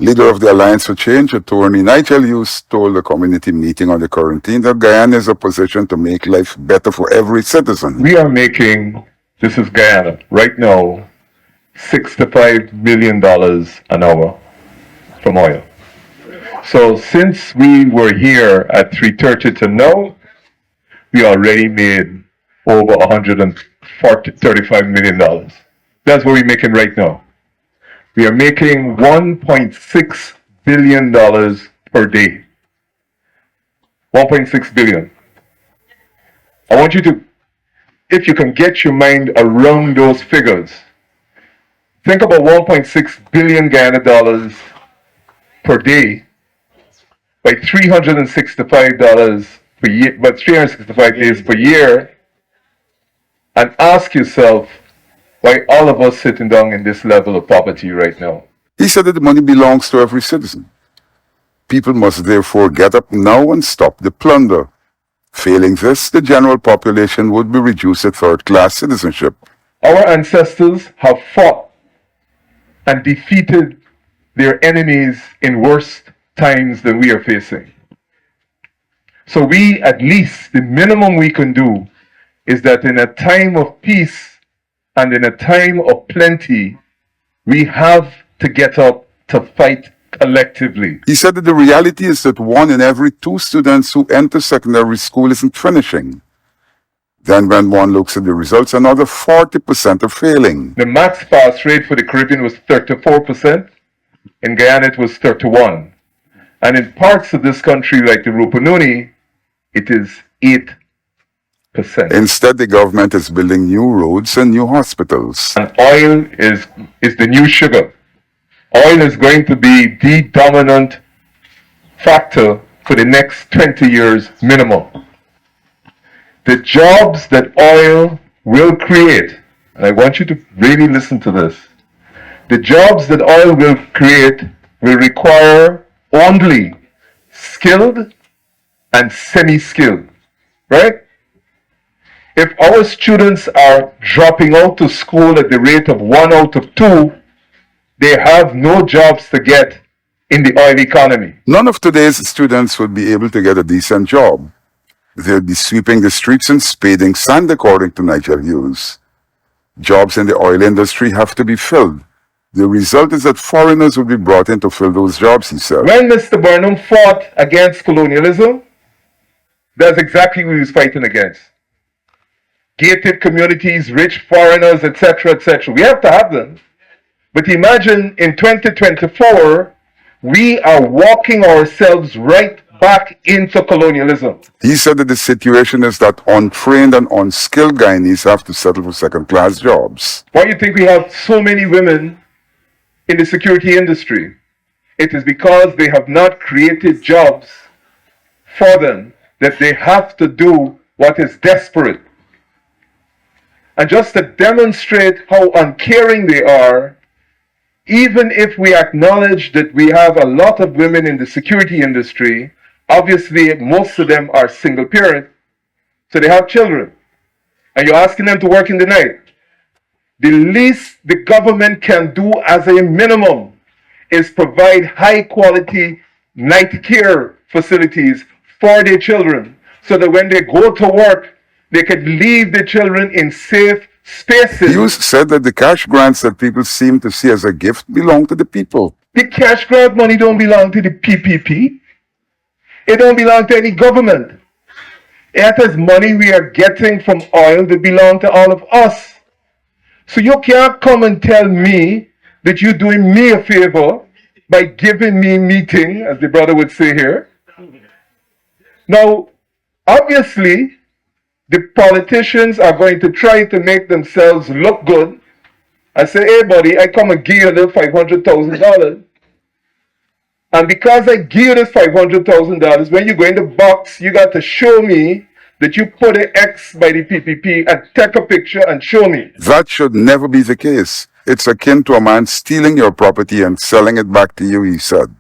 Leader of the Alliance for Change, attorney Nigel Hughes, told the community meeting on the quarantine that Guyana is a position to make life better for every citizen. We are making, this is Guyana, right now, $65 million an hour from oil. So since we were here at 3:30 to now, we already made over $135 million. That's what we're making right now. We are making $1.6 billion per day. 1.6 billion. I want you to, if you can get your mind around those figures, think about 1.6 billion Guyana dollars per day by $365 per year, but 365 days per year, and ask yourself why all of us sitting down in this level of poverty right now. He said that the money belongs to every citizen. People must therefore get up now and stop the plunder. Failing this, the general population would be reduced to third-class citizenship. Our ancestors have fought and defeated their enemies in worse times than we are facing. So we, at least, the minimum we can do is that in a time of peace and in a time of plenty, we have to get up to fight collectively. He said that the reality is that 1 in every 2 students who enter secondary school isn't finishing. Then when one looks at the results, another 40% are failing. The max pass rate for the Caribbean was 34%. In Guyana, it was 31%. And in parts of this country, like the Rupununi, it is 8%. Instead, the government is building new roads and new hospitals. And oil is the new sugar. Oil is going to be the dominant factor for the next 20 years minimum. The jobs that oil will create, and I want you to really listen to this, the jobs that oil will create will require only skilled and semi-skilled, right? If our students are dropping out to school at the rate of 1 out of 2, they have no jobs to get in the oil economy. None of today's students would be able to get a decent job. They'll be sweeping the streets and spading sand, according to Nigel Hughes. Jobs in the oil industry have to be filled. The result is that foreigners will be brought in to fill those jobs, he said. When Mr. Burnham fought against colonialism, that's exactly what he was fighting against. Gated communities, rich foreigners, etc., etc. We have to have them. But imagine in 2024, we are walking ourselves right back into colonialism. He said that the situation is that untrained and unskilled Guyanese have to settle for second-class jobs. Why do you think we have so many women in the security industry? It is because they have not created jobs for them, that they have to do what is desperate. And just to demonstrate how uncaring they are, even if we acknowledge that we have a lot of women in the security industry, obviously most of them are single parent, so they have children. And you're asking them to work in the night. The least the government can do as a minimum is provide high quality night care facilities for their children, so that when they go to work, they could leave the children in safe spaces. Hughes said that the cash grants that people seem to see as a gift belong to the people. The cash grant money don't belong to the PPP. It don't belong to any government. It is money we are getting from oil that belong to all of us. So you can't come and tell me that you're doing me a favor by giving me meeting, as the brother would say here. Now, obviously, the politicians are going to try to make themselves look good. I say, hey buddy, I come and give you the $500,000. And because I give you this $500,000, when you go in the box, you got to show me that you put an X by the PPP and take a picture and show me. That should never be the case. It's akin to a man stealing your property and selling it back to you, he said.